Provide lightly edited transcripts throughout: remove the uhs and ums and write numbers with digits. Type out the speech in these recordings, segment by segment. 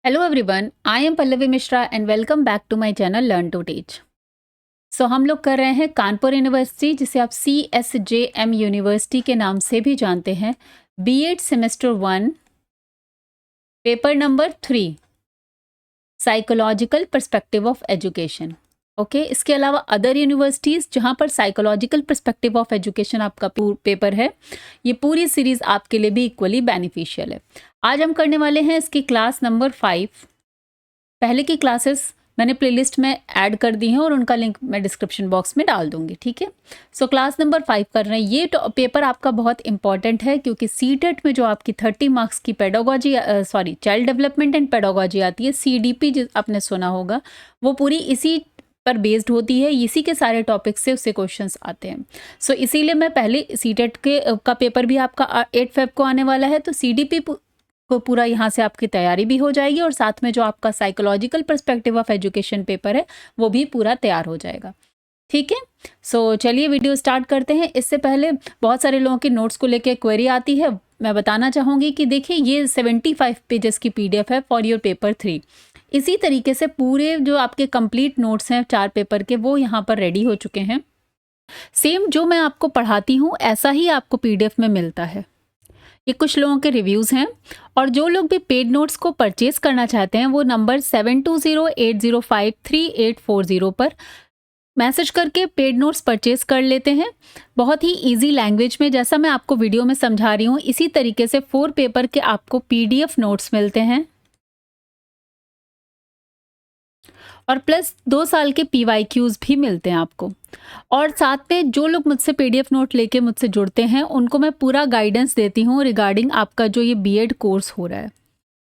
Hello everyone, I am Pallavi Mishra and welcome back to my channel learn to teach. So हम लोग कर रहे हैं कानपुर यूनिवर्सिटी, जिसे आप CSJM यूनिवर्सिटी के नाम से भी जानते हैं, B.Ed semester 1 paper number 3 psychological perspective of education. Okay, इसके अलावा अदर यूनिवर्सिटीज़ जहाँ पर साइकोलॉजिकल पर्सपेक्टिव ऑफ एजुकेशन आपका पेपर है, ये पूरी सीरीज़ आपके लिए भी इक्वली बेनिफिशियल है। आज हम करने वाले हैं इसकी क्लास नंबर 5। पहले की क्लासेस मैंने प्लेलिस्ट में ऐड कर दी हैं और उनका लिंक मैं डिस्क्रिप्शन बॉक्स में डाल दूंगी, ठीक है। सो क्लास नंबर 5 कर रहे हैं। ये पेपर आपका बहुत इंपॉर्टेंट है, क्योंकि सीटेट में जो आपकी 30 मार्क्स की pedagogy child development and pedagogy आती है, CDP आपने सुना होगा, वो पूरी इसी पर बेस्ड होती है। इसी के सारे टॉपिक से उससे क्वेश्चंस आते हैं। सो इसीलिए मैं पहले सीटेट का पेपर भी आपका 8 फेब को आने वाला है, तो CDP को पूरा यहाँ से आपकी तैयारी भी हो जाएगी और साथ में जो आपका psychological perspective of education paper है वो भी पूरा तैयार हो जाएगा, ठीक है। सो चलिए वीडियो स्टार्ट करते हैं। इससे पहले बहुत सारे लोगों के नोट्स को लेकर क्वेरी आती है। मैं बताना चाहूँगी कि देखिए, ये 75 पेजेस की PDF है फॉर योर पेपर 3। इसी तरीके से पूरे जो आपके कंप्लीट नोट्स हैं 4 पेपर के, वो यहाँ पर रेडी हो चुके हैं। सेम जो मैं आपको पढ़ाती हूँ ऐसा ही आपको PDF में मिलता है। ये कुछ लोगों के रिव्यूज़ हैं, और जो लोग भी पेड नोट्स को परचेज करना चाहते हैं वो नंबर 7208053840 पर मैसेज करके पेड नोट्स परचेज कर लेते हैं। बहुत ही इजी लैंग्वेज में, जैसा मैं आपको वीडियो में समझा रही हूँ, इसी तरीके से 4 पेपर के आपको PDF नोट्स मिलते हैं, और प्लस 2 साल के PYQs भी मिलते हैं आपको। और साथ में जो लोग मुझसे PDF नोट लेके मुझसे जुड़ते हैं उनको मैं पूरा गाइडेंस देती हूँ रिगार्डिंग आपका जो ये B.Ed कोर्स हो रहा है,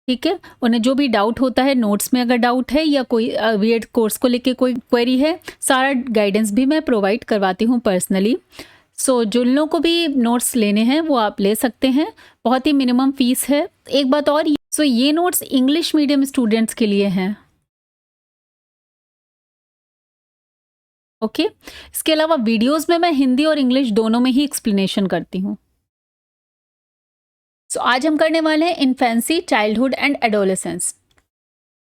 ठीक है। उन्हें जो भी डाउट होता है, नोट्स में अगर डाउट है या कोई B.Ed कोर्स को लेके कोई क्वेरी है, सारा गाइडेंस भी मैं प्रोवाइड करवाती हूँ पर्सनली। सो जिन लोगों को भी नोट्स लेने हैं वो आप ले सकते हैं। बहुत ही मिनिमम फीस है। एक बात और, सो ये नोट्स इंग्लिश मीडियम स्टूडेंट्स के लिए हैं, ओके। इसके अलावा वीडियोस में मैं हिंदी और इंग्लिश दोनों में ही एक्सप्लेनेशन करती हूँ। सो आज हम करने वाले हैं infancy, childhood and adolescence,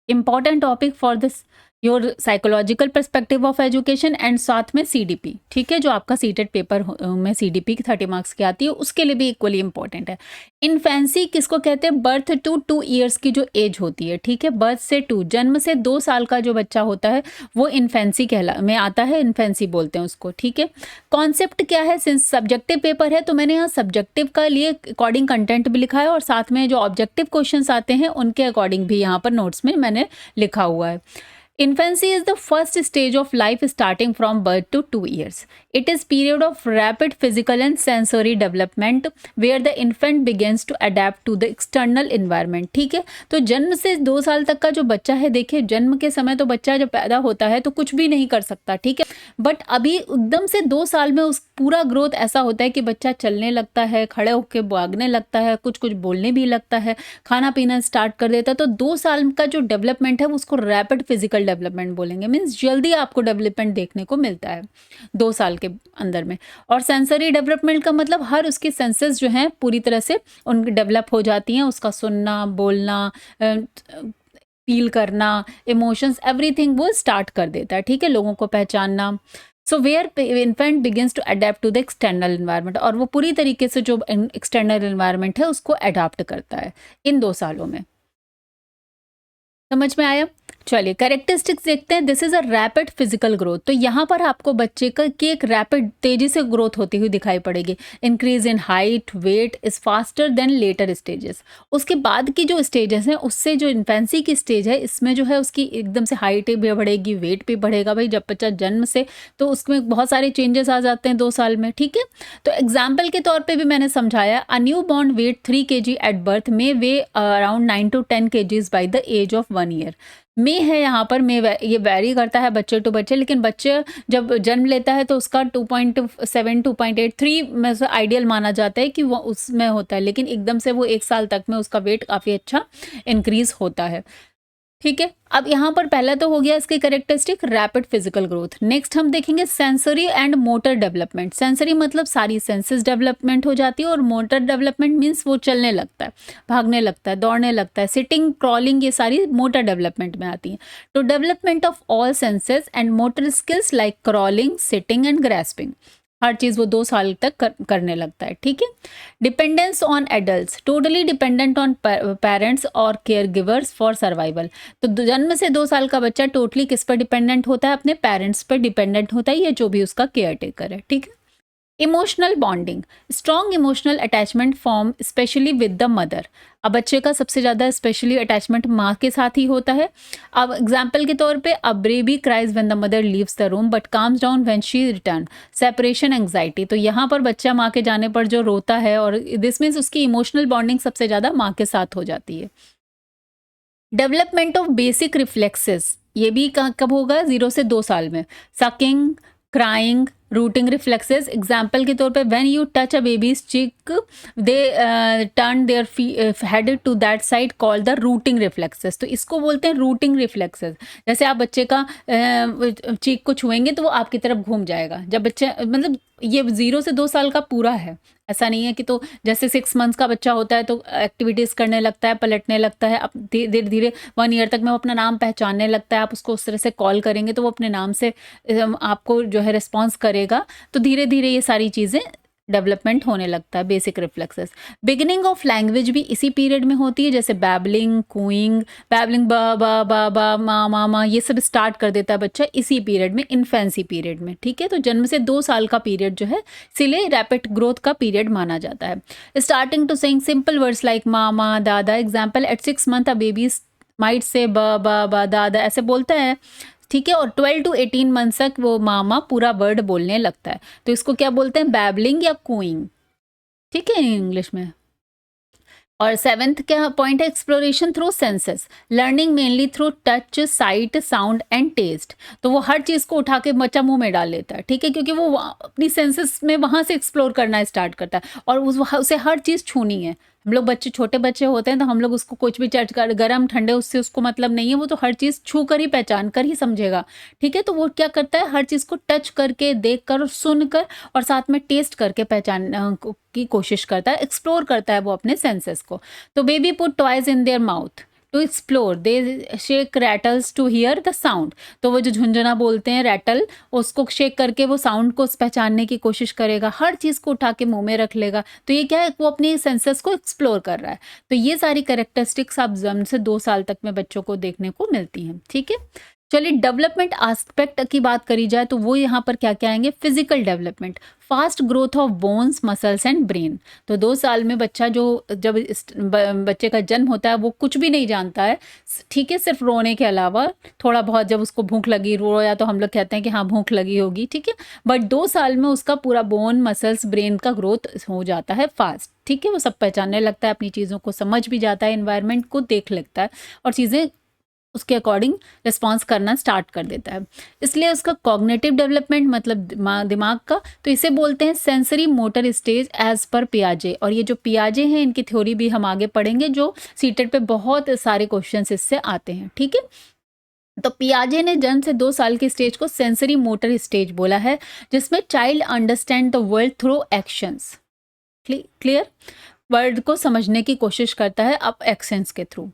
important topic for this your psychological perspective of education and साथ में CDP, ठीक है। जो आपका सीटेट पेपर में CDP की 30 मार्क्स की आती है, उसके लिए भी इक्वली इंपॉर्टेंट है। इन्फेंसी किसको कहते हैं? बर्थ टू 2 ईयर्स की जो एज होती है, ठीक है। बर्थ से 2, जन्म से 2 साल का जो बच्चा होता है वो इन्फेंसी में आता है, इन्फेंसी बोलते हैं उसको, ठीक है। कॉन्सेप्ट क्या है? सिंस सब्जेक्टिव पेपर है तो मैंने यहाँ सब्जेक्टिव का लिए अकॉर्डिंग कंटेंट भी लिखा है, और साथ में जो ऑब्जेक्टिव क्वेश्चंस आते हैं उनके अकॉर्डिंग भी यहाँ पर नोट्स में मैंने लिखा हुआ है। Infancy is the first stage of life starting from birth to 2 years. It is period of rapid physical and sensory development where the infant begins to adapt to the external environment. ठीक है, तो जन्म से 2 साल तक का जो बच्चा है, देखिए जन्म के समय तो बच्चा जब पैदा होता है तो कुछ भी नहीं कर सकता, ठीक है। बट अभी एकदम से 2 साल में उस पूरा ग्रोथ ऐसा होता है कि बच्चा चलने लगता है, खड़े होकर भागने लगता है, कुछ कुछ बोलने भी लगता है, खाना पीना स्टार्ट कर देता है। तो 2 साल का जो डेवलपमेंट है उसको रैपिड फिजिकल डेवलपमेंट बोलेंगे। मीन्स जल्दी आपको डेवलपमेंट देखने को मिलता है 2 साल के अंदर में। और सेंसरी डेवलपमेंट का मतलब हर उसकी सेंसेस जो हैं पूरी तरह से उन डेवलप हो जाती हैं। उसका सुनना, बोलना, फील करना, इमोशंस, एवरीथिंग वो स्टार्ट कर देता है, ठीक है। लोगों को पहचानना। So where infant begins to adapt to the external environment, और वो पूरी तरीके से जो एक्सटर्नल इन्वायरमेंट है उसको अडॉप्ट करता है इन 2 सालों में। समझ में आया? चलिए कैरेक्टरिस्टिक्स देखते हैं। This is a rapid physical growth. तो यहाँ पर आपको बच्चे की एक रैपिड, तेजी से ग्रोथ होती हुई दिखाई पड़ेगी। Increase in height, weight is faster than later stages. उसके बाद की जो स्टेजेस हैं उससे जो इन्फेंसी की स्टेज है, इसमें जो है उसकी एकदम से हाइट भी बढ़ेगी, वेट भी बढ़ेगा। भाई जब बच्चा जन्म से, तो उसमें बहुत सारे चेंजेस आ जाते हैं 2 साल में, ठीक है। तो एग्जाम्पल के तौर पर भी मैंने समझाया, a newborn weight 3 kg at birth में weigh around 9 to 10 kgs by the age of 1 year। में है यहाँ पर, में ये वेरी करता है बच्चे टू बच्चे, लेकिन बच्चे जब जन्म लेता है तो उसका 2.7 2.83 में से आइडियल माना जाता है कि वो उसमें होता है, लेकिन एकदम से वो 1 साल तक में उसका वेट काफ़ी अच्छा इंक्रीज होता है, ठीक है। अब यहाँ पर पहला तो हो गया इसकी characteristic rapid physical growth. Next हम देखेंगे sensory and motor development. Sensory मतलब सारी सेंसेस डेवलपमेंट हो जाती है, और मोटर डेवलपमेंट मीन्स वो चलने लगता है, भागने लगता है, दौड़ने लगता है, सिटिंग, क्रॉलिंग, ये सारी मोटर डेवलपमेंट में आती हैं। तो development of all senses and motor skills like crawling, sitting and grasping, हर चीज़ वो 2 साल तक करने लगता है। ठीक है। Dependence on adults, totally dependent on parents और केयर गिवर्स फॉर सर्वाइवल। तो जन्म से 2 साल का बच्चा टोटली किस पर डिपेंडेंट होता है? अपने पेरेंट्स पर डिपेंडेंट होता है, या जो भी उसका केयर टेकर है। ठीक है। Emotional bonding, strong emotional attachment form specially with the mother. अब बच्चे का सबसे ज़्यादा स्पेशली अटैचमेंट माँ के साथ ही होता है। अब एग्जाम्पल के तौर पे a baby cries when the mother leaves the room but calms down when she return, separation anxiety. तो यहाँ पर बच्चा माँ के जाने पर जो रोता है, और दिस मीन्स उसकी इमोशनल बॉन्डिंग सबसे ज़्यादा माँ के साथ हो जाती है। डेवलपमेंट ऑफ बेसिक रिफ्लेक्सेस, ये भी कब होगा? 0 से 2 साल में। Sucking, crying, rooting reflexes. Example के तौर पे when you touch a baby's cheek they turn their head to that side, call the rooting reflexes. तो इसको बोलते हैं रूटिंग रिफ्लेक्सेस। जैसे आप बच्चे का चीक को छुएंगे तो वो आपकी तरफ घूम जाएगा। जब बच्चे, मतलब ये 0 से 2 साल का पूरा है, ऐसा नहीं है कि तो जैसे 6 मंथ्स का बच्चा होता है तो एक्टिविटीज़ करने लगता है, पलटने लगता है, अब धीरे धीरे 1 ईयर तक में वो अपना नाम पहचानने लगता है। आप उसको उस तरह से कॉल करेंगे तो वो अपने नाम से आपको जो है रिस्पॉन्स करेगा। तो धीरे धीरे ये सारी चीज़ें डेवलपमेंट होने लगता है, basic reflexes. Beginning of language भी इसी पीरियड में होती है, जैसे बैबलिंग, कूइंग, बैबलिंग, बा मा, ये सब स्टार्ट कर देता है बच्चा इसी पीरियड में, इन्फेंसी पीरियड में। ठीक है। तो जन्म से 2 साल का पीरियड जो है इसीलिए रैपिड ग्रोथ का पीरियड माना जाता है। Starting to saying simple words like mama, dada. Example at 6 month a baby might say ba दादा, ऐसे बोलता है। ठीक है। और 12 to 18 मंथ तक वो मामा पूरा वर्ड बोलने लगता है। तो इसको क्या बोलते हैं? बैबलिंग या कूइंग। ठीक है, इंग्लिश में। और 7th क्या पॉइंट है? Exploration through senses, learning mainly through touch, sight, sound and taste. तो वो हर चीज़ को उठा के बच्चा मुंह में डाल लेता है। ठीक है। क्योंकि वो अपनी सेंसेस में वहाँ से एक्सप्लोर करना स्टार्ट करता है, और उसे हर चीज़ छूनी है। हम लोग बच्चे, छोटे बच्चे होते हैं तो हम लोग उसको कुछ भी टच कर, गर्म ठंडे, उससे उसको मतलब नहीं है। वो तो हर चीज़ छू कर ही, पहचान कर ही समझेगा। ठीक है। तो वो क्या करता है? हर चीज़ को टच करके, देख कर और सुन कर, और साथ में टेस्ट करके पहचान की कोशिश करता है, एक्सप्लोर करता है वो अपने सेंसेस को। तो baby put toys in their mouth to explore, they shake rattles to hear the sound. तो वो जो झुंझुना बोलते हैं, रैटल, उसको शेक करके वो साउंड को पहचानने की कोशिश करेगा, हर चीज़ को उठा के मुंह में रख लेगा। तो ये क्या है? वो अपने सेंसेस को एक्सप्लोर कर रहा है। तो ये सारी कैरेक्टरिस्टिक्स आप जन्म से 2 साल तक में बच्चों को देखने को मिलती हैं। ठीक है। चलिए, डेवलपमेंट एस्पेक्ट की बात करी जाए तो वो यहाँ पर क्या क्या आएंगे? Physical development, fast growth of bones, muscles and brain. तो 2 साल में बच्चा जब बच्चे का जन्म होता है वो कुछ भी नहीं जानता है। ठीक है। सिर्फ रोने के अलावा थोड़ा बहुत, जब उसको भूख लगी, रोया तो हम लोग कहते हैं कि हाँ भूख लगी होगी। ठीक है। बट 2 साल में उसका पूरा बोन, मसल्स, ब्रेन का ग्रोथ हो जाता है फास्ट। ठीक है। वो सब पहचानने लगता है, अपनी चीज़ों को समझ भी जाता है, इन्वायरमेंट को देख लगता है, और चीज़ें उसके अकॉर्डिंग रिस्पॉन्स करना स्टार्ट कर देता है। इसलिए उसका कॉग्निटिव डेवलपमेंट, मतलब दिमाग का, तो इसे बोलते हैं sensory motor stage as per पियाजे। और ये जो पियाजे हैं, इनकी थ्योरी भी हम आगे पढ़ेंगे, जो सीटेट पे बहुत सारे क्वेश्चंस इससे आते हैं। ठीक है। तो पियाजे ने जन्म से 2 साल की स्टेज को सेंसरी मोटर स्टेज बोला है, जिसमें child understand the world through actions. Clear? Word को समझने की कोशिश करता है अब एक्शंस के थ्रू।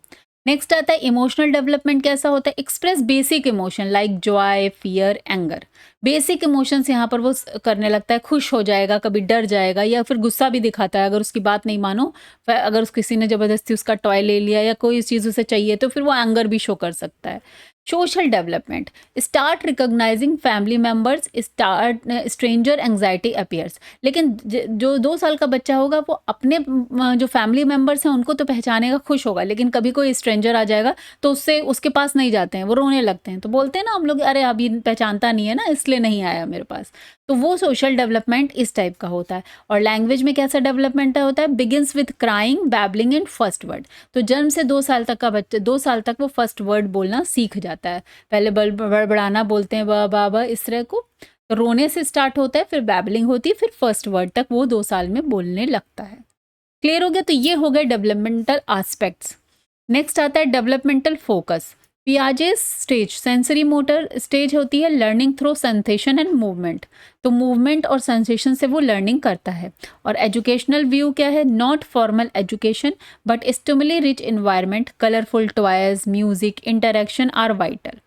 नेक्स्ट आता है इमोशनल डेवलपमेंट। कैसा होता है? Express basic emotion like Joy, fear, anger. Basic emotions यहाँ पर वो करने लगता है, खुश हो जाएगा, कभी डर जाएगा, या फिर गुस्सा भी दिखाता है अगर उसकी बात नहीं मानो। अगर किसी ने ज़बरदस्ती उसका टॉय ले लिया या कोई चीज़ उसे चाहिए तो फिर वो एंगर भी शो कर सकता है। Social development, start recognising family members, start stranger anxiety appears. लेकिन जो 2 साल का बच्चा होगा वो अपने जो फैमिली मेम्बर्स हैं उनको तो पहचानेगा, खुश होगा, लेकिन कभी कोई स्ट्रेंजर आ जाएगा तो उसके पास नहीं जाते हैं, वो रोने लगते हैं। तो बोलते हैं ना हम लोग, अरे अभी पहचानता नहीं है ना, इसलिए नहीं आया मेरे पास। तो वो सोशल डेवलपमेंट इस टाइप का होता है। और लैंग्वेज में कैसा डेवलपमेंट होता है? Begins with crying, babbling and first word. तो जन्म से 2 साल तक का बच्चा, 2 साल तक वो फर्स्ट वर्ड बोलना सीख जाता है। पहले बड़बड़ाना बोलते हैं, बा इस तरह को, रोने से स्टार्ट होता है, फिर बैबलिंग होती है, फिर फर्स्ट वर्ड तक वो 2 साल में बोलने लगता है। क्लियर हो गया? तो ये हो गए डेवलपमेंटल एस्पेक्ट्स। नेक्स्ट आता है developmental focus. Piaget's stage sensory motor stage होती है learning through sensation and movement, तो मूवमेंट और सेंसेशन से वो लर्निंग करता है। और एजुकेशनल व्यू क्या है, not formal education but stimuli rich environment, colourful toys, music, interaction are vital.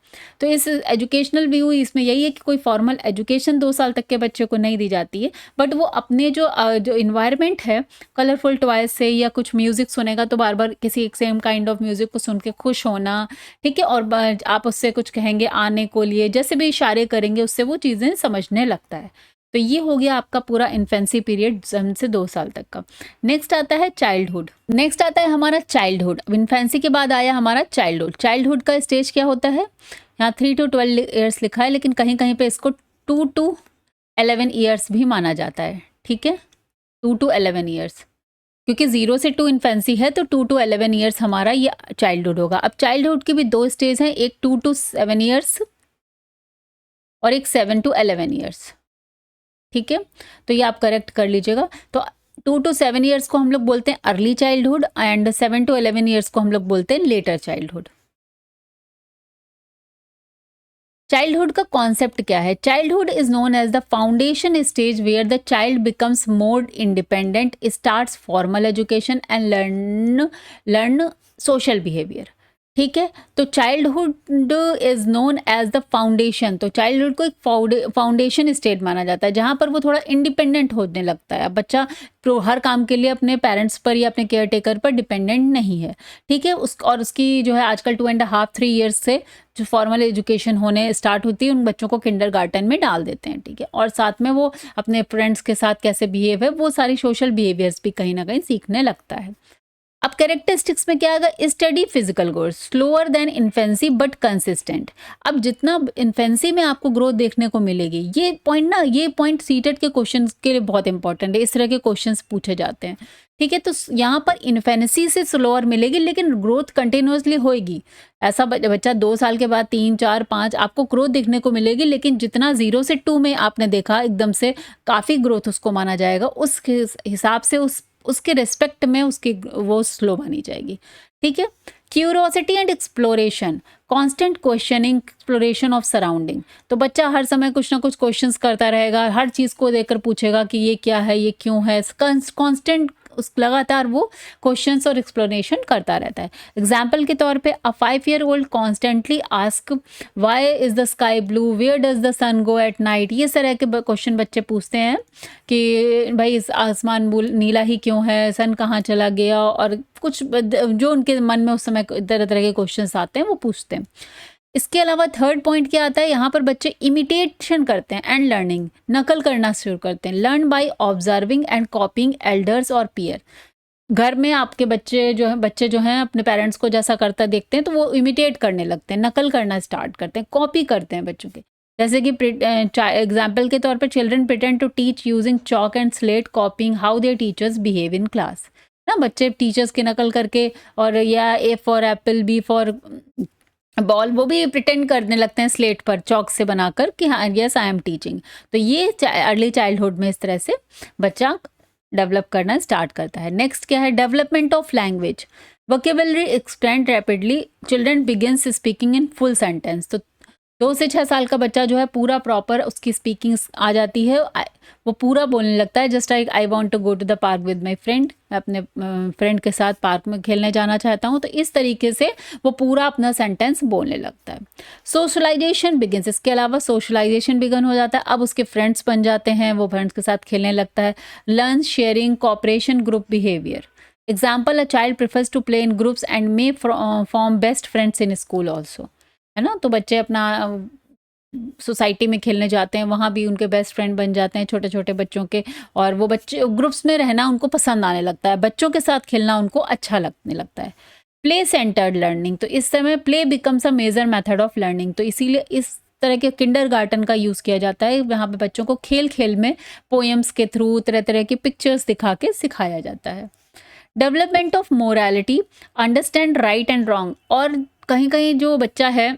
तो इस एजुकेशनल व्यू इसमें यही है कि कोई फॉर्मल एजुकेशन 2 साल तक के बच्चे को नहीं दी जाती है, बट वो अपने जो इन्वायरमेंट है, कलरफुल टॉयज से या कुछ म्यूजिक सुनेगा तो बार बार किसी एक सेम काइंड ऑफ म्यूजिक को सुन के खुश होना, ठीक है, और आप उससे कुछ कहेंगे आने को लिए, जैसे भी इशारे करेंगे उससे वो चीज़ें समझने लगता है। तो ये हो गया आपका पूरा इन्फेंसी पीरियड से 2 साल तक का। नेक्स्ट आता है चाइल्डहुड, नेक्स्ट आता है हमारा चाइल्डहुड। इन्फेंसी के बाद आया हमारा चाइल्डहुड। चाइल्डहुड का स्टेज क्या होता है, यहाँ 3 to 12 ईयर्स लिखा है, लेकिन कहीं कहीं पे इसको 2 to 11 ईयर्स भी माना जाता है, ठीक है, 2 to 11 ईयर्स, क्योंकि 0 से 2 इन्फेंसी है तो 2 to 11 ईयर्स हमारा ये चाइल्डहुड होगा। अब चाइल्डहुड की भी 2 स्टेज हैं, एक 2 to 7 ईयर्स और एक 7 to 11 ईयर्स, ठीक है, तो ये आप करेक्ट कर लीजिएगा। तो 2 to 7 ईयर्स को हम लोग बोलते हैं early childhood and 7 to 11 years को हम लोग बोलते हैं लेटर चाइल्डहुड। चाइल्डहुड का कॉन्सेप्ट क्या है, childhood is known as the foundation stage where the child becomes more independent, starts formal education and learn social behaviour, ठीक है। तो childhood is known as the foundation, तो चाइल्डहुड को एक foundation stage माना जाता है जहाँ पर वो थोड़ा इंडिपेंडेंट होने लगता है। अब बच्चा हर काम के लिए अपने पेरेंट्स पर या अपने केयर टेकर पर डिपेंडेंट नहीं है, ठीक है। और उसकी जो है आजकल 2.5-3 ईयर्स से जो फॉर्मल एजुकेशन होने स्टार्ट होती है, उन बच्चों को किंडरगार्टन में डाल देते हैं, ठीक है, और साथ में वो अपने फ्रेंड्स के साथ कैसे बिहेव है, वो सारी सोशल बिहेवियर्स भी कहीं ना कहीं सीखने लगता है। अब कैरेक्टरिस्टिक्स में क्या आएगा, study physical growth slower then infancy but consistent. अब जितना इन्फेंसी में आपको ग्रोथ देखने को मिलेगी, ये पॉइंट सीटेट के क्वेश्चन के लिए बहुत इंपॉर्टेंट है, इस तरह के क्वेश्चंस पूछे जाते हैं, ठीक है। तो यहाँ पर इन्फेंसी से स्लोअर मिलेगी लेकिन ग्रोथ कंटिन्यूसली होएगी। ऐसा बच्चा 2 साल के बाद 3, 4, 5 आपको ग्रोथ देखने को मिलेगी, लेकिन जितना 0 से 2 में आपने देखा एकदम से काफ़ी ग्रोथ उसको माना जाएगा, उस हिसाब से उसके रिस्पेक्ट में उसकी वो स्लो मानी जाएगी, ठीक है। Curiosity and exploration, constant questioning, exploration of surrounding, तो बच्चा हर समय कुछ ना कुछ क्वेश्चंस करता रहेगा, हर चीज़ को देखकर पूछेगा कि ये क्या है, ये क्यों है, कांस्टेंट लगातार वो क्वेश्चंस और एक्सप्लोरेशन करता रहता है। एग्जाम्पल के तौर पे a 5 year old constantly ask why is the sky blue, where does the sun go at night, ये तरह के क्वेश्चन बच्चे पूछते हैं कि भाई इस आसमान नीला ही क्यों है, सन कहाँ चला गया, और कुछ जो उनके मन में उस समय तरह तरह के क्वेश्चन आते हैं वो पूछते हैं। इसके अलावा थर्ड पॉइंट क्या आता है, यहाँ पर बच्चे इमिटेशन करते हैं एंड लर्निंग, नकल करना शुरू करते हैं, learn by observing and कॉपिंग elders और पीयर। घर में आपके बच्चे जो हैं अपने पेरेंट्स को जैसा करता देखते हैं तो वो इमिटेट करने लगते हैं, नकल करना स्टार्ट करते हैं, कॉपी करते हैं बच्चों के। जैसे कि एग्जाम्पल के तौर पर children pretend to teach using chalk and slate, copying how their teachers behave in class, ना बच्चे टीचर्स की नकल करके, और या A for apple, B for ball, वो भी प्रिटेंड करने लगते हैं स्लेट पर चॉक से बनाकर कि हाँ यस आई एम टीचिंग। तो ये अर्ली चाइल्डहुड में इस तरह से बच्चा डेवलप करना स्टार्ट करता है। नेक्स्ट क्या है, development of language, vocabulary expand rapidly, children begins speaking in full sentence. तो 2 से 6 साल का बच्चा जो है पूरा प्रॉपर उसकी स्पीकिंग आ जाती है, वो पूरा बोलने लगता है। Just like I want to go to the park with my friend, मैं अपने फ्रेंड के साथ पार्क में खेलने जाना चाहता हूँ, तो इस तरीके से वो पूरा अपना सेंटेंस बोलने लगता है। सोशलाइजेशन बिगिंस, इसके अलावा सोशलाइजेशन बिगन हो जाता है, अब उसके फ्रेंड्स बन जाते हैं, वो फ्रेंड्स के साथ खेलने लगता है। Learn sharing, cooperation, group behaviour. Example, a child prefers to play in groups and may form best friends in school also, है ना। तो बच्चे अपना सोसाइटी में खेलने जाते हैं, वहाँ भी उनके बेस्ट फ्रेंड बन जाते हैं छोटे छोटे बच्चों के, और वो बच्चे ग्रुप्स में रहना उनको पसंद आने लगता है, बच्चों के साथ खेलना उनको अच्छा लगने लगता है। प्ले सेंटर्ड लर्निंग, तो इस समय play becomes a major method of learning, तो इसीलिए इस तरह के किंडरगार्टन का यूज़ किया जाता है, यहाँ पे बच्चों को खेल खेल में पोएम्स के थ्रू तरह तरह की पिक्चर्स दिखा के सिखाया जाता है। Development of morality, understand right and wrong, और कहीं कहीं जो बच्चा है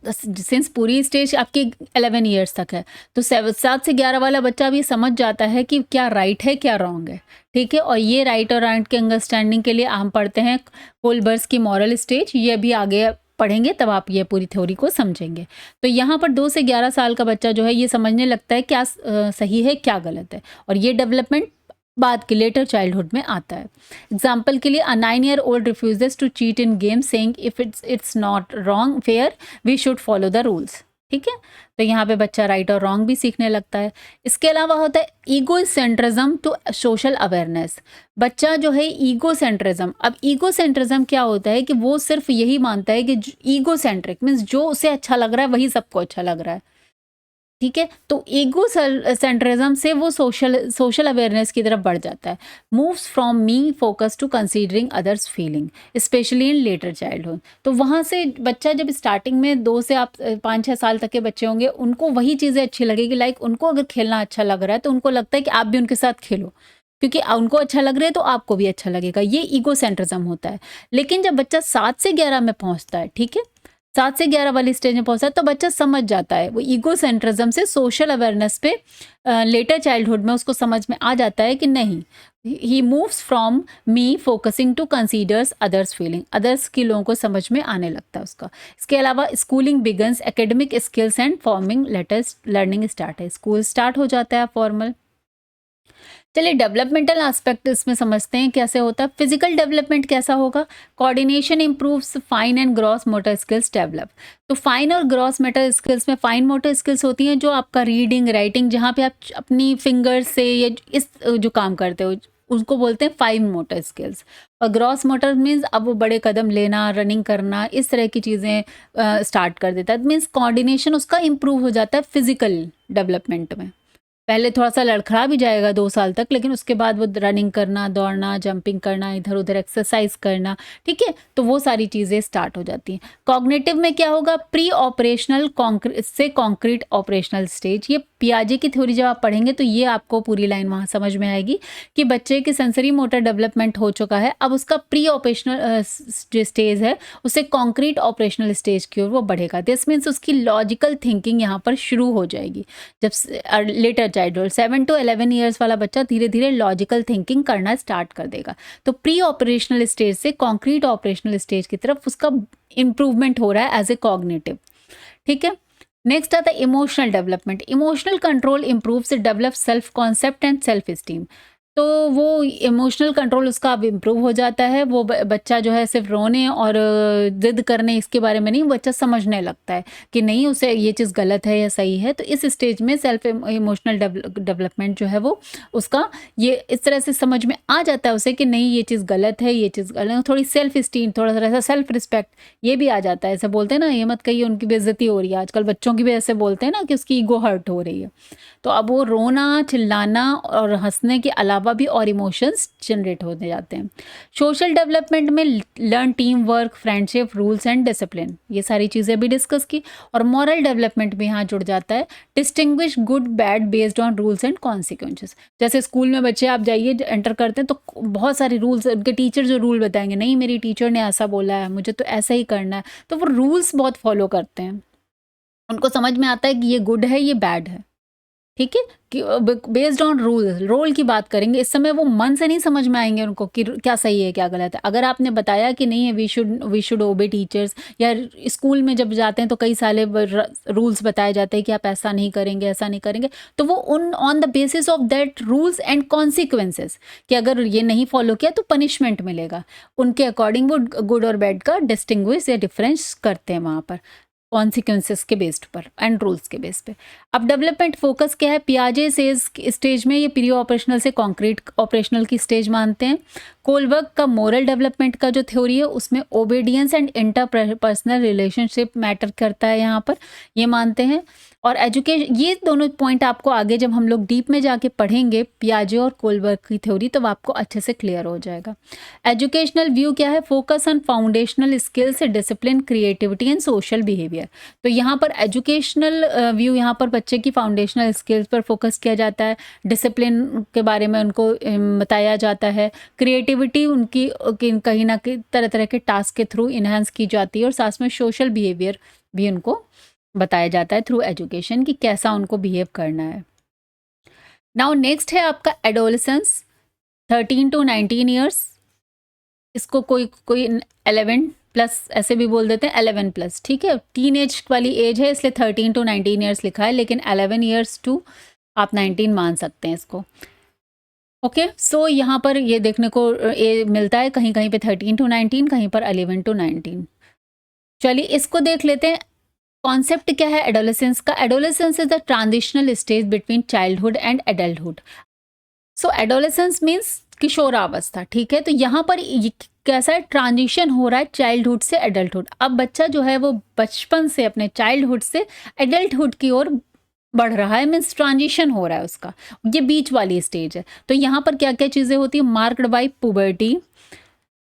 सिंस पूरी स्टेज आपकी 11 ईयर्स तक है, तो 7 से 11 वाला बच्चा भी समझ जाता है कि क्या राइट है क्या रॉन्ग है, ठीक है। और ये राइट और रॉन्ग के अंडरस्टैंडिंग के लिए हम पढ़ते हैं कोलबर्स की मॉरल स्टेज, ये भी आगे पढ़ेंगे तब आप ये पूरी थ्योरी को समझेंगे। तो यहाँ पर 2 से 11 साल का बच्चा जो है ये समझने लगता है क्या सही है क्या गलत है, और ये डेवलपमेंट बाद के लेटर चाइल्डहुड में आता है। एग्जाम्पल के लिए, अ 9-year-old refuses to cheat in game saying if it's not wrong fair we should follow the rules। ठीक है, तो यहाँ पे बच्चा राइट और रॉन्ग भी सीखने लगता है। इसके अलावा होता है egocentrism to social awareness. बच्चा जो है ईगो सेंट्रिज्म, अब ईगो सेंट्रिज्म क्या होता है कि वो सिर्फ यही मानता है कि ईगो सेंट्रिक मीन्स जो उसे अच्छा लग रहा है वही सबको अच्छा लग रहा है। ठीक है, तो ईगो सेंट्रिज्म से वो सोशल अवेयरनेस की तरफ बढ़ जाता है। Moves from me focus to considering others feeling specially in later childhood. तो वहाँ से बच्चा जब स्टार्टिंग में 2 से आप 5-6 साल तक के बच्चे होंगे, उनको वही चीज़ें अच्छी लगेगी। लाइक उनको अगर खेलना अच्छा लग रहा है तो उनको लगता है कि आप भी उनके साथ खेलो, क्योंकि उनको अच्छा लग रहा है तो आपको भी अच्छा लगेगा। ये ईगो सेंट्रिज्म होता है। लेकिन जब बच्चा 7 से 11 में पहुंचता है, ठीक है, 7 से 11 वाली स्टेज में पहुंचता है, तो बच्चा समझ जाता है, वो ईगो सेंट्रिज्म से सोशल अवेयरनेस पे लेटर चाइल्डहुड में उसको समझ में आ जाता है कि नहीं, ही moves from me focusing to considers others feeling, others की लोगों को समझ में आने लगता है उसका। इसके अलावा schooling begins, academic skills and forming latest learning start है, स्कूल स्टार्ट हो जाता है फॉर्मल। चलिए डेवलपमेंटल एस्पेक्ट इसमें समझते हैं कैसे होता है। फिजिकल डेवलपमेंट कैसा होगा, coordination improves, fine and gross motor skills develop. तो फाइन और ग्रॉस मोटर स्किल्स में फाइन मोटर स्किल्स होती हैं जो आपका रीडिंग राइटिंग, जहाँ पे आप अपनी फिंगर से या इस जो काम करते हो उसको बोलते हैं फाइन मोटर स्किल्स। और ग्रॉस मोटर मीन्स अब वो बड़े कदम लेना, रनिंग करना, इस तरह की चीज़ें स्टार्ट कर देता है। मीन्स कोऑर्डिनेशन उसका इंप्रूव हो जाता है फिजिकल डेवलपमेंट में। पहले थोड़ा सा लड़खड़ा भी जाएगा 2 साल तक, लेकिन उसके बाद वो रनिंग करना, दौड़ना, जंपिंग करना, इधर उधर एक्सरसाइज करना, ठीक है, तो वो सारी चीज़ें स्टार्ट हो जाती हैं। कॉग्निटिव में क्या होगा, प्री ऑपरेशनल से कॉन्क्रीट ऑपरेशनल स्टेज। ये पियाजे की थ्योरी जब आप पढ़ेंगे तो ये आपको पूरी लाइन वहाँ समझ में आएगी कि बच्चे की सेंसरी मोटर डेवलपमेंट हो चुका है, अब उसका प्री ऑपरेशनल जो स्टेज है उससे कॉन्क्रीट ऑपरेशनल स्टेज की ओर वो बढ़ेगा। दिस मीन्स उसकी लॉजिकल थिंकिंग यहाँ पर शुरू हो जाएगी। जब लेटर चाइल्डहुड 7 to 11 ईयर्स वाला बच्चा धीरे धीरे लॉजिकल थिंकिंग करना स्टार्ट कर देगा। तो प्री ऑपरेशनल स्टेज से कॉन्क्रीट ऑपरेशनल स्टेज की तरफ उसका इंप्रूवमेंट हो रहा है एज ए कॉग्निटिव। ठीक है, नेक्स्ट आता है emotional development. Emotional control improves, develop self concept and self esteem. तो वो इमोशनल कंट्रोल उसका अब इम्प्रूव हो जाता है। वो बच्चा जो है सिर्फ रोने और जिद करने इसके बारे में नहीं, बच्चा समझने लगता है कि नहीं, उसे ये चीज़ गलत है या सही है। तो इस स्टेज में सेल्फ इमोशनल डेवलपमेंट जो है वो उसका ये इस तरह से समझ में आ जाता है उसे कि नहीं ये चीज़ गलत है, ये चीज़ गलत है। थोड़ी सेल्फ स्टीम, थोड़ा सा ऐसा सेल्फ रिस्पेक्ट ये भी आ जाता है। ऐसे बोलते हैं ना, ये मत कहिए उनकी बेइज्जती हो रही है, आजकल बच्चों की भी ऐसे बोलते हैं ना कि उसकी ईगो हर्ट हो रही है। तो अब वो रोना, चिल्लाना और हंसने के अलावा भी और इमोशंस जनरेट होते जाते हैं। सोशल डेवलपमेंट में learn team work, friendship, rules and discipline, ये सारी चीज़ें भी डिस्कस की। और मॉरल डेवलपमेंट भी यहाँ जुड़ जाता है, distinguish good bad based on rules and consequences. जैसे स्कूल में बच्चे आप जाइए एंटर करते हैं तो बहुत सारे रूल्स, उनके टीचर जो रूल बताएंगे, नहीं मेरी टीचर ने ऐसा बोला है, मुझे तो ऐसा ही करना है, तो वो रूल्स बहुत फॉलो करते हैं। उनको समझ में आता है कि ये गुड है, ये बैड है। ठीक है, कि बेस्ड ऑन रोल की बात करेंगे। इस समय वो मन से नहीं समझ में आएंगे उनको कि क्या सही है क्या गलत है। अगर आपने बताया कि नहीं है वी शुड ओबे टीचर्स, या स्कूल में जब जाते हैं तो कई सारे रूल्स बताए जाते हैं कि आप ऐसा नहीं करेंगे, ऐसा नहीं करेंगे, तो वो on the basis of that rules and consequences कि अगर ये नहीं फॉलो किया तो पनिशमेंट मिलेगा, उनके अकॉर्डिंग वो गुड और बैड का डिस्टिंग्विश या डिफरेंस करते हैं वहाँ पर कॉन्सिक्वेंसेस के बेस्ड पर एंड रूल्स के बेस पे। अब डेवलपमेंट फोकस क्या है, पियाजे सेज स्टेज में ये प्री ऑपरेशनल से कॉन्क्रीट ऑपरेशनल की स्टेज मानते हैं। कोलबर्ग का मोरल डेवलपमेंट का जो थ्योरी है उसमें obedience and interpersonal relationship matter करता है, यहाँ पर ये मानते हैं। और एजुकेशन, ये दोनों पॉइंट आपको आगे जब हम लोग डीप में जाके पढ़ेंगे पियाजे और कोलबर्ग की थ्योरी तो आपको अच्छे से क्लियर हो जाएगा। एजुकेशनल व्यू क्या है, focus on foundational skills, discipline, creativity and social behaviour. तो यहाँ पर एजुकेशनल व्यू, यहाँ पर बच्चे की फाउंडेशनल स्किल्स पर फोकस किया जाता है, डिसिप्लिन के बारे में उनको बताया जाता है, क्रिएटिविटी उनकी कहीं ना कहीं तरह तरह के टास्क के थ्रू इन्हांस की जाती है, और साथ में सोशल बिहेवियर भी उनको बताया जाता है थ्रू एजुकेशन कि कैसा उनको बिहेव करना है। नाउ नेक्स्ट है आपका एडोलेसेंस 13 to 19 ईयर्स। इसको कोई 11 प्लस ऐसे भी बोल देते हैं 11 प्लस, ठीक है। टीन एज वाली एज है इसलिए 13 to 19 ईयर्स लिखा है, लेकिन 11 ईयर्स टू आप 19 मान सकते हैं इसको। ओके, सो यहाँ पर ये देखने को ये मिलता है कहीं कहीं पे 13 to 19, कहीं पर 11 to 19। चलिए इसको देख लेते हैं। कॉन्सेप्ट क्या है एडोलेसेंस का? Adolescence is the transitional stage between childhood and adulthood. So adolescence means किशोरावस्था, ठीक है। तो यहाँ पर कैसा है, ट्रांजिशन हो रहा है चाइल्डहुड से एडल्टहुड। अब बच्चा जो है वो बचपन से अपने चाइल्डहुड से एडल्टहुड की ओर बढ़ रहा है, मीन्स ट्रांजिशन हो रहा है उसका, ये बीच वाली स्टेज है। तो यहाँ पर क्या क्या चीज़ें होती है? Marked by puberty,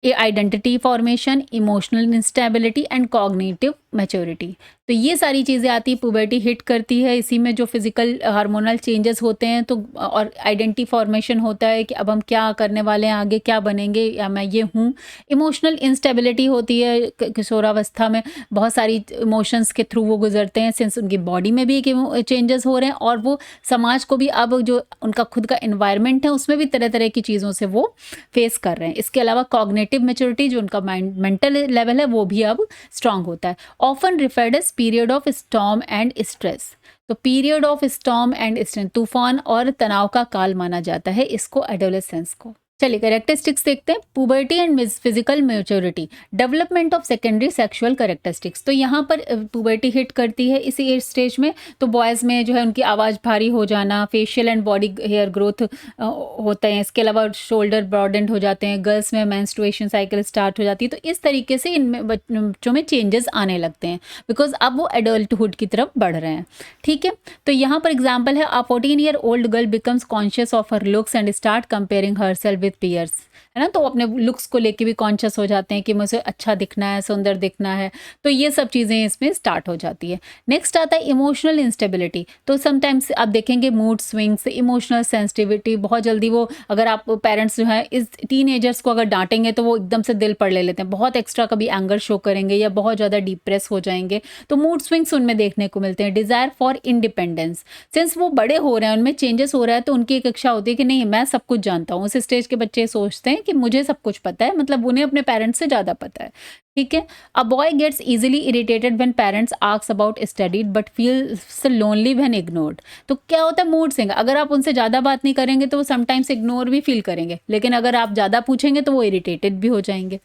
identity formation, emotional instability and cognitive maturity. तो ये सारी चीज़ें आती है, पुबर्टी हिट करती है, इसी में जो फिजिकल हार्मोनल चेंजेस होते हैं, तो और आइडेंटिटी फॉर्मेशन होता है कि अब हम क्या करने वाले हैं, आगे क्या बनेंगे, या मैं ये हूँ। इमोशनल इंस्टेबिलिटी होती है, किशोरावस्था में बहुत सारी इमोशंस के थ्रू वो गुजरते हैं, सिंस उनकी बॉडी में भी एक चेंजेस हो रहे हैं और वो समाज को भी अब जो उनका खुद का इन्वायरमेंट है उसमें भी तरह तरह की चीज़ों से वो फेस कर रहे हैं। इसके अलावा कॉग्निटिव मैच्योरिटी, जो उनका मेंटल लेवल है वो भी अब स्ट्रांग होता है। Often referred as period of storm and stress. तो period of storm and stress, तूफान और तनाव का काल माना जाता है इसको, एडोलेसेंस को। चलिए कैरेक्टरिस्टिक्स देखते हैं। Puberty and physical maturity, development of secondary sexual characteristics. तो यहाँ पर पुबर्टी हिट करती है इसी एज स्टेज में। तो बॉयज़ में जो है उनकी आवाज़ भारी हो जाना, facial and body hair growth होते हैं। इसके अलावा शोल्डर ब्रॉडेंड हो जाते हैं। गर्ल्स में मेंस्ट्रुएशन साइकिल स्टार्ट हो जाती है। तो इस तरीके से इनमें बच्चों में चेंजेस आने लगते हैं, बिकॉज अब वो एडल्टहुड की तरफ बढ़ रहे हैं, ठीक है। तो यहाँ पर एग्जाम्पल है, a 14-year old girl becomes conscious of her looks and start comparing herself with peers, है ना। तो अपने लुक्स को लेके भी कॉन्शियस हो जाते हैं कि मुझे अच्छा दिखना है, सुंदर दिखना है। तो ये सब चीज़ें इसमें स्टार्ट हो जाती है। नेक्स्ट आता है इमोशनल इंस्टेबिलिटी। तो समटाइम्स आप देखेंगे मूड स्विंग्स, इमोशनल सेंसिटिविटी, बहुत जल्दी वो, अगर आप पेरेंट्स जो है इस टीनेजर्स को अगर डांटेंगे तो वो एकदम से दिल पर ले लेते हैं, बहुत एक्स्ट्रा कभी एंगर शो करेंगे या बहुत ज़्यादा डिप्रेस हो जाएंगे। तो मूड स्विंग्स उनमें देखने को मिलते हैं। डिज़ायर फॉर इंडिपेंडेंस, सिंस वो बड़े हो रहे हैं, उनमें चेंजेस हो रहा है, तो उनकी एक इच्छा होती है कि नहीं मैं सब कुछ जानता हूँ। उस स्टेज के बच्चे सोचते हैं कि मुझे सब कुछ पता है, मतलब उन्हें अपने पेरेंट्स से ज़्यादा पता है, ठीक है। A boy gets easily irritated when parents ask about studied but feels lonely when ignored. तो क्या होता है, मूड स्विंग। अगर आप उनसे ज़्यादा बात नहीं करेंगे तो वो समटाइम्स इग्नोर भी फील करेंगे, लेकिन अगर आप ज़्यादा पूछेंगे तो वो इरिटेटेड भी हो जाएंगे।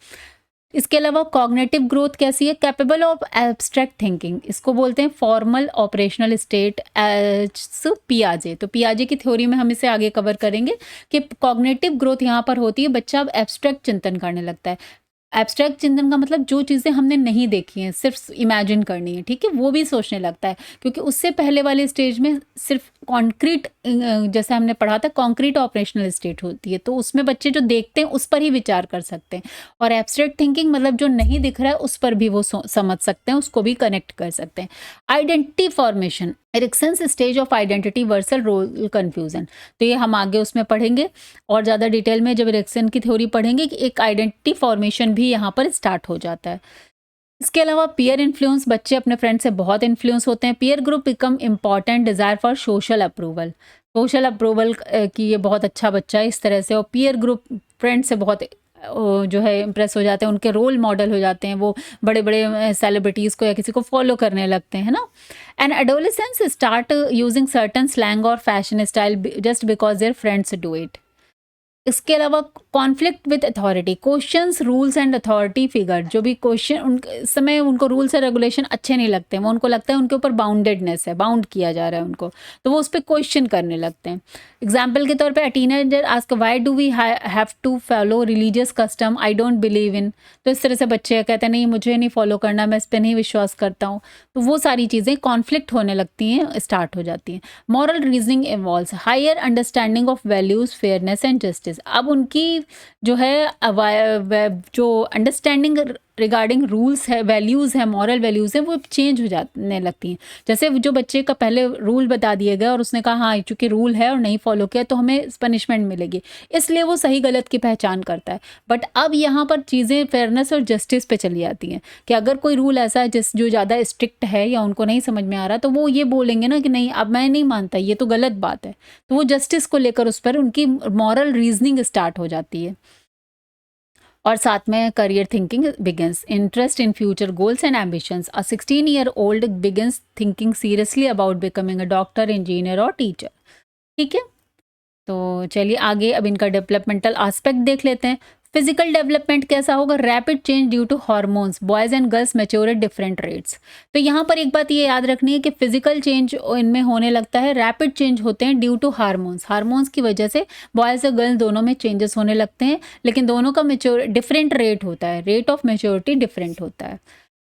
इसके अलावा कॉग्निटिव ग्रोथ कैसी है? कैपेबल ऑफ एब्स्ट्रैक्ट थिंकिंग, इसको बोलते हैं फॉर्मल ऑपरेशनल स्टेट एज पियाजे। तो पियाजे की थ्योरी में हम इसे आगे कवर करेंगे कि कॉग्निटिव ग्रोथ यहाँ पर होती है, बच्चा अब एब्स्ट्रैक्ट चिंतन करने लगता है। एब्स्ट्रैक्ट चिंतन का मतलब जो चीज़ें हमने नहीं देखी हैं, सिर्फ इमेजिन करनी है, ठीक है, वो भी सोचने लगता है। क्योंकि उससे पहले वाले स्टेज में सिर्फ कॉन्क्रीट, जैसे हमने पढ़ा था, कॉन्क्रीट ऑपरेशनल स्टेट होती है, तो उसमें बच्चे जो देखते हैं उस पर ही विचार कर सकते हैं। और एब्स्ट्रैक्ट थिंकिंग मतलब जो नहीं दिख रहा है उस पर भी वो समझ सकते हैं, उसको भी कनेक्ट कर सकते हैं। Identity formation, Erikson's stage of identity versus role confusion. तो ये हम आगे उसमें पढ़ेंगे और ज़्यादा डिटेल में जब एरिक्सन की थ्योरी पढ़ेंगे कि एक आइडेंटिटी फॉर्मेशन भी यहाँ पर स्टार्ट हो जाता है। इसके अलावा पीयर इन्फ्लुएंस, बच्चे अपने फ्रेंड से बहुत इन्फ्लुएंस होते हैं। Peer group become important, desire for social approval. Social approval की ये बहुत अच्छा बच्चा है इस तरह से, और पीयर ग्रुप फ्रेंड से बहुत जो है इम्प्रेस हो जाते हैं, उनके रोल मॉडल हो जाते हैं, वो बड़े बड़े सेलिब्रिटीज़ को या किसी को फॉलो करने लगते हैं ना। And adolescence start using certain slang और fashion style just because their friends do it. इसके अलावा conflict with authority, questions rules and authority figure. जो भी क्वेश्चन उन समय उनको रूल्स और रेगुलेशन अच्छे नहीं लगते हैं, वो उनको लगता है उनके ऊपर बाउंडेडनेस है, बाउंड किया जा रहा है उनको, तो वो उस पर क्वेश्चन करने लगते हैं। एग्जाम्पल के तौर पे a teenager ask why do we have to follow religious custom I don't believe in. तो इस तरह से बच्चे कहते हैं नहीं मुझे नहीं फॉलो करना, मैं इस पर नहीं विश्वास करता हूँ। तो वो सारी चीज़ें कॉन्फ्लिक्ट होने लगती हैं, स्टार्ट हो जाती हैं। Moral reasoning involves higher understanding of values, fairness and justice. अब उनकी जो है जो अंडरस्टैंडिंग रिगार्डिंग रूल्स है, वैल्यूज़ है, मॉरल वैल्यूज़ हैं, वो चेंज हो जाने लगती हैं। जैसे जो बच्चे का पहले रूल बता दिए गए और उसने कहा हाँ चूँकि रूल है और नहीं फॉलो किया तो हमें पनिशमेंट मिलेगी, इसलिए वो सही गलत की पहचान करता है। बट अब यहाँ पर चीज़ें फेयरनेस और जस्टिस पे चली जाती हैं कि अगर कोई रूल ऐसा है जो ज़्यादा स्ट्रिक्ट है या उनको नहीं समझ में आ रहा, तो वो ये बोलेंगे ना कि नहीं अब मैं नहीं मानता, ये तो गलत बात है। तो वो जस्टिस को लेकर उस पर उनकी मॉरल रीजनिंग स्टार्ट हो जाती है। और साथ में career thinking begins, interest in future goals and ambitions. A 16-year-old begins thinking seriously about becoming a doctor, engineer और टीचर। ठीक है, तो चलिए आगे अब इनका डेवलपमेंटल एस्पेक्ट देख लेते हैं। फिजिकल डेवलपमेंट कैसा होगा? Rapid change due to hormones, boys and girls mature at different rates. तो यहाँ पर एक बात ये याद रखनी है कि फिजिकल चेंज इनमें होने लगता है, रैपिड चेंज होते हैं ड्यू टू हार्मोन्स। हार्मोन्स की वजह से बॉयज और गर्ल्स दोनों में चेंजेस होने लगते हैं, लेकिन दोनों का मेच्योर डिफरेंट रेट होता है, रेट ऑफ मेच्योरिटी डिफरेंट होता है।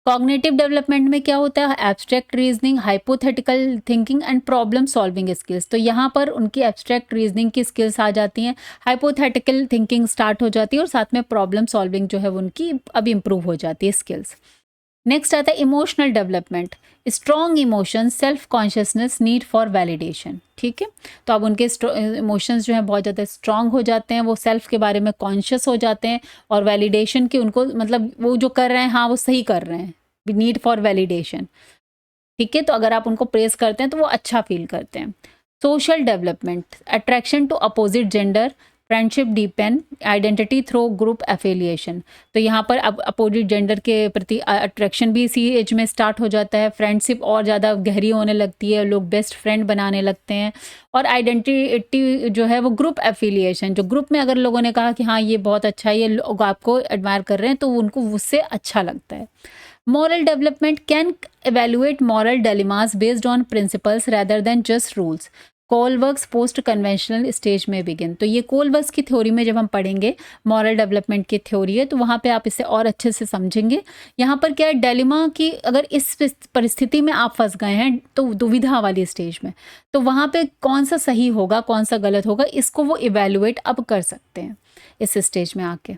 कॉग्निटिव डेवलपमेंट में क्या होता है? Abstract reasoning, hypothetical thinking and problem solving skills. तो यहाँ पर उनकी एब्स्ट्रैक्ट रीजनिंग की स्किल्स आ जाती हैं, हाइपोथेटिकल थिंकिंग स्टार्ट हो जाती है और साथ में प्रॉब्लम सॉल्विंग जो है उनकी अब इम्प्रूव हो जाती है स्किल्स। नेक्स्ट आता है emotional development, strong emotion, self consciousness, need for validation. ठीक है, तो अब उनके इमोशंस जो है बहुत ज़्यादा स्ट्रॉन्ग हो जाते हैं, वो सेल्फ के बारे में कॉन्शियस हो जाते हैं और वैलिडेशन की उनको मतलब वो जो कर रहे हैं हाँ वो सही कर रहे हैं, नीड फॉर वैलिडेशन। ठीक है, तो अगर आप उनको प्रेस करते हैं तो वो अच्छा फील करते हैं। Social development, attraction to opposite gender, friendship deepen, identity through group affiliation. तो यहाँ पर अब अपोजिट जेंडर के प्रति अट्रैक्शन भी इसी एज में स्टार्ट हो जाता है, फ्रेंडशिप और ज़्यादा गहरी होने लगती है, लोग बेस्ट फ्रेंड बनाने लगते हैं। और आइडेंटिटी जो है वो ग्रुप एफिलिएशन, जो ग्रुप में अगर लोगों ने कहा कि हाँ ये बहुत अच्छा है, ये लोग आपको एडमायर कर रहे हैं, तो उनको उससे अच्छा लगता है। Moral development can evaluate moral dilemmas based on principles rather than just rules. Kohlberg's post conventional stage में बिगिन। तो ये कोलवर्क्स की थ्योरी में जब हम पढ़ेंगे, मॉरल डेवलपमेंट की थ्योरी है, तो वहाँ पे आप इसे और अच्छे से समझेंगे। यहाँ पर क्या है, डेलिमा की अगर इस परिस्थिति में आप फंस गए हैं तो दुविधा वाली स्टेज में, तो वहाँ पे कौन सा सही होगा कौन सा गलत होगा, इसको वो इवेल्युएट अब कर सकते हैं इस स्टेज में आके।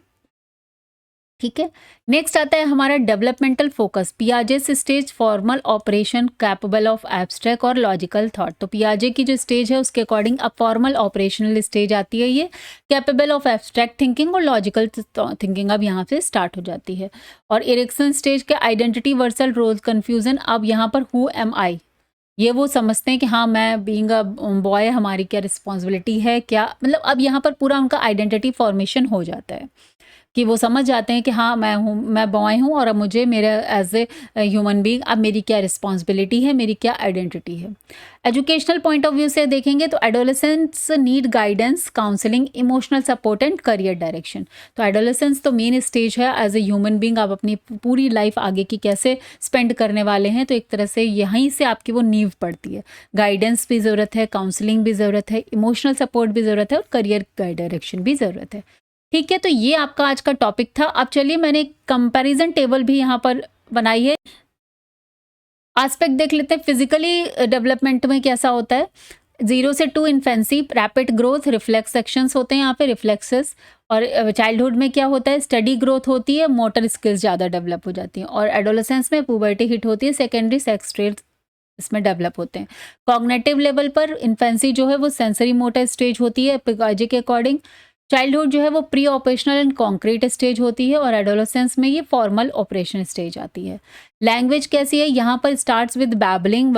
ठीक है, नेक्स्ट आता है हमारा developmental focus, Piaget's stage, formal operation, capable of abstract और लॉजिकल थॉट। तो पियाजे की जो स्टेज है उसके अकॉर्डिंग अब फॉर्मल ऑपरेशनल स्टेज आती है, ये कैपेबल ऑफ एब्स्ट्रैक्ट थिंकिंग और लॉजिकल थिंकिंग अब यहाँ से स्टार्ट हो जाती है। और इरेक्शन स्टेज के आइडेंटिटी वर्सल रोल कन्फ्यूजन, अब यहाँ पर हु एम आई, ये वो समझते हैं कि हाँ मैं बीइंग अ बॉय हमारी क्या रिस्पॉन्सिबिलिटी है, क्या मतलब अब यहाँ पर पूरा उनका आइडेंटिटी फॉर्मेशन हो जाता है कि वो समझ जाते हैं कि हाँ मैं हूँ, मैं बॉय हूँ और अब मुझे मेरे एज ए ह्यूमन बीइंग अब मेरी क्या रिस्पॉन्सिबिलिटी है, मेरी क्या आइडेंटिटी है। एजुकेशनल पॉइंट ऑफ व्यू से देखेंगे तो adolescents need guidance, counselling, emotional support and career direction. तो एडोलेसेंस तो मेन स्टेज है, एज ए ह्यूमन बीइंग आप अपनी पूरी लाइफ आगे की कैसे स्पेंड करने वाले हैं, तो एक तरह से यहीं से आपकी वो नींव पड़ती है। गाइडेंस भी ज़रूरत है, काउंसलिंग भी ज़रूरत है, इमोशनल सपोर्ट भी ज़रूरत है और करियर डायरेक्शन भी ज़रूरत है। ठीक है, तो ये आपका आज का टॉपिक था। अब चलिए मैंने एक कंपैरिजन टेबल भी यहाँ पर बनाई है। एस्पेक्ट देख लेते हैं, फिजिकली डेवलपमेंट में कैसा होता है। 0 से 2 infancy, rapid growth, reflex sections होते हैं यहाँ पे, रिफ्लेक्सेस। और चाइल्डहुड में क्या होता है, स्टडी ग्रोथ होती है, मोटर स्किल्स ज़्यादा डेवलप हो जाती हैं। और एडोलेसेंस में पुबर्टी हिट होती है, सेकेंडरी सेक्स ट्रेट्स इसमें डेवलप होते हैं। कॉग्निटिव लेवल पर इन्फेंसी जो है वो सेंसरी मोटर स्टेज होती है पिगाजी के अकॉर्डिंग। चाइल्डहुड जो है वो pre operational and concrete stage होती है और एडोलेसेंस में ये फॉर्मल ऑपरेशन स्टेज आती है। लैंग्वेज कैसी है, यहाँ पर starts with babbling,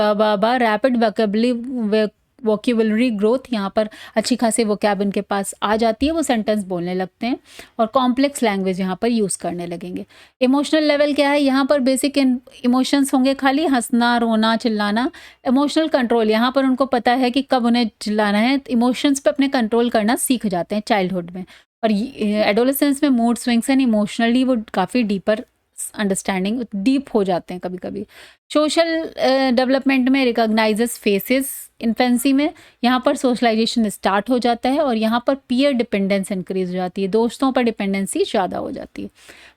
rapid vocabulary growth, यहाँ पर अच्छी खासी वोकैब इनके पास आ जाती है, वो सेंटेंस बोलने लगते हैं और कॉम्प्लेक्स लैंग्वेज यहाँ पर यूज़ करने लगेंगे। इमोशनल लेवल क्या है, यहाँ पर बेसिक इमोशंस होंगे खाली, हंसना, रोना, चिल्लाना। इमोशनल कंट्रोल, यहाँ पर उनको पता है कि कब उन्हें चिल्लाना है, इमोशंस पे अपने कंट्रोल करना सीख जाते हैं चाइल्डहुड में। और एडोलेसेंस में मूड स्विंग्स एंड इमोशनली वो काफ़ी डीपर अंडरस्टैंडिंग डीप हो जाते हैं कभी कभी। सोशल डेवलपमेंट में रिकॉग्नाइजेस फेसेस, इन्फेंसी में यहाँ पर सोशलाइजेशन स्टार्ट हो जाता है और यहाँ पर पीयर डिपेंडेंस इंक्रीज हो जाती है, दोस्तों पर डिपेंडेंसी ज़्यादा हो जाती है।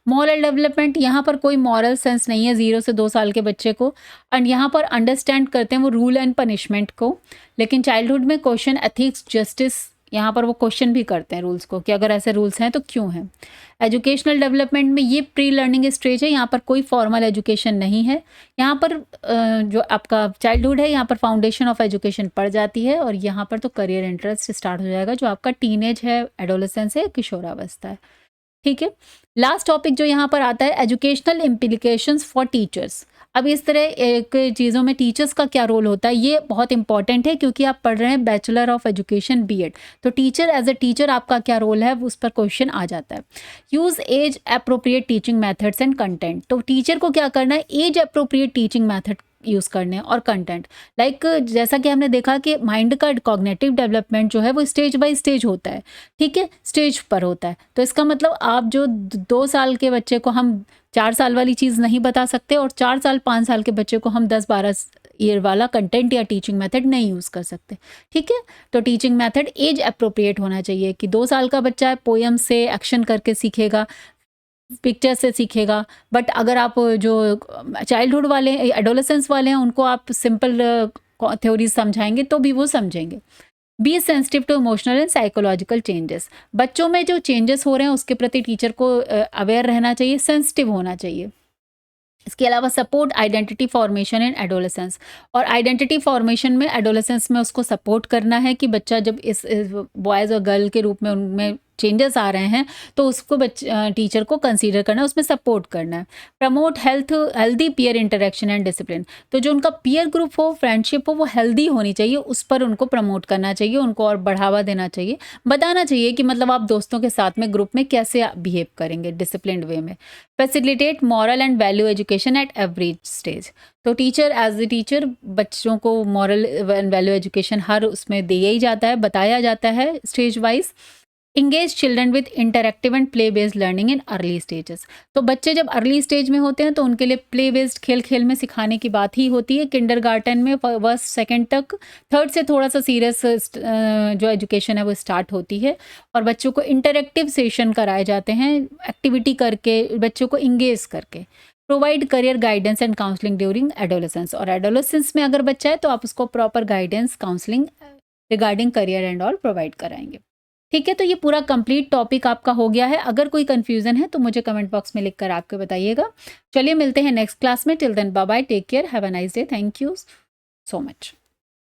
मॉरल डेवलपमेंट, यहाँ पर कोई मॉरल सेंस नहीं है 0 से 2 साल के बच्चे को, एंड यहाँ पर अंडरस्टैंड करते हैं वो रूल एंड पनिशमेंट को। लेकिन चाइल्डहुड में क्वेश्चन एथिक्स, जस्टिस, यहाँ पर वो क्वेश्चन भी करते हैं रूल्स को कि अगर ऐसे रूल्स हैं तो क्यों हैं। एजुकेशनल डेवलपमेंट में ये प्री लर्निंग स्टेज है, यहाँ पर कोई फॉर्मल एजुकेशन नहीं है। यहाँ पर जो आपका चाइल्डहुड है यहाँ पर फाउंडेशन ऑफ एजुकेशन पड़ जाती है और यहाँ पर तो करियर इंटरेस्ट स्टार्ट हो जाएगा, जो आपका टीनेज है, एडोलेसेंस है, किशोरावस्था है। ठीक है, लास्ट टॉपिक जो यहाँ पर आता है, एजुकेशनल इम्प्लीकेशंस फॉर टीचर्स। अब इस तरह एक चीज़ों में टीचर्स का क्या रोल होता है, ये बहुत इंपॉर्टेंट है क्योंकि आप पढ़ रहे हैं बैचलर ऑफ एजुकेशन बीएड, तो टीचर एज अ टीचर आपका क्या रोल है उस पर क्वेश्चन आ जाता है। Use age appropriate teaching methods and content, तो टीचर को क्या करना है, age appropriate teaching method use करने हैं और कंटेंट। लाइक जैसा कि हमने देखा कि माइंड का कॉग्निटिव डेवलपमेंट जो है वो स्टेज बाय स्टेज होता है, ठीक है, स्टेज पर होता है। तो इसका मतलब आप जो 2 साल के बच्चे को हम 4 साल वाली चीज़ नहीं बता सकते और 4 साल 5 साल के बच्चे को हम 10-12 ईयर वाला कंटेंट या टीचिंग मेथड नहीं यूज़ कर सकते, ठीक है। तो टीचिंग मेथड एज अप्रोप्रिएट होना चाहिए कि 2 साल का बच्चा है पोएम से एक्शन करके सीखेगा, पिक्चर से सीखेगा, बट अगर आप जो चाइल्डहुड वाले एडोलेसेंस वाले हैं उनको आप सिंपल थ्योरीज समझाएंगे तो भी वो समझेंगे। Be sensitive to emotional and psychological changes, बच्चों में जो चेंजेस हो रहे हैं उसके प्रति टीचर को अवेयर रहना चाहिए, सेंसिटिव होना चाहिए। इसके अलावा सपोर्ट आइडेंटिटी फॉर्मेशन इन एडोलेसेंस, और आइडेंटिटी फॉर्मेशन में एडोलेसेंस में उसको सपोर्ट करना है कि बच्चा जब इस बॉयज़ और गर्ल के रूप में उनमें चेंजेस आ रहे हैं तो उसको टीचर को कंसीडर करना है, उसमें सपोर्ट करना है। Promote healthy peer interaction and discipline, तो जो उनका पीयर ग्रुप हो, फ्रेंडशिप हो, वो हेल्दी होनी चाहिए, उस पर उनको प्रमोट करना चाहिए, उनको और बढ़ावा देना चाहिए, बताना चाहिए कि मतलब आप दोस्तों के साथ में ग्रुप में कैसे बिहेव करेंगे डिसिप्लिन्ड वे में। Facilitate moral and value education at every stage, तो टीचर एज ए टीचर बच्चों को मॉरल एंड वैल्यू एजुकेशन हर उसमें दिया ही जाता है, बताया जाता है stage wise. Engage children with interactive and play based learning in early stages, तो बच्चे जब अर्ली स्टेज में होते हैं तो उनके लिए प्ले बेस्ड खेल खेल में सिखाने की बात ही होती है। किंडरगार्टन में फर्स्ट सेकंड तक, थर्ड से थोड़ा सा सीरियस जो एजुकेशन है वो स्टार्ट होती है और बच्चों को इंटरेक्टिव सेशन कराए जाते हैं, एक्टिविटी करके बच्चों को इंगेज करके। Provide career guidance and counselling during adolescence, और एडोलेसेंस में अगर बच्चा है तो आप उसको proper guidance counselling regarding career and all provide कराएंगे, ठीक है। तो ये पूरा कंप्लीट टॉपिक आपका हो गया है। अगर कोई कंफ्यूजन है तो मुझे कमेंट बॉक्स में लिखकर आपके बताइएगा। चलिए मिलते हैं नेक्स्ट क्लास में, till then bye bye, take care, have a nice day, thank you so much.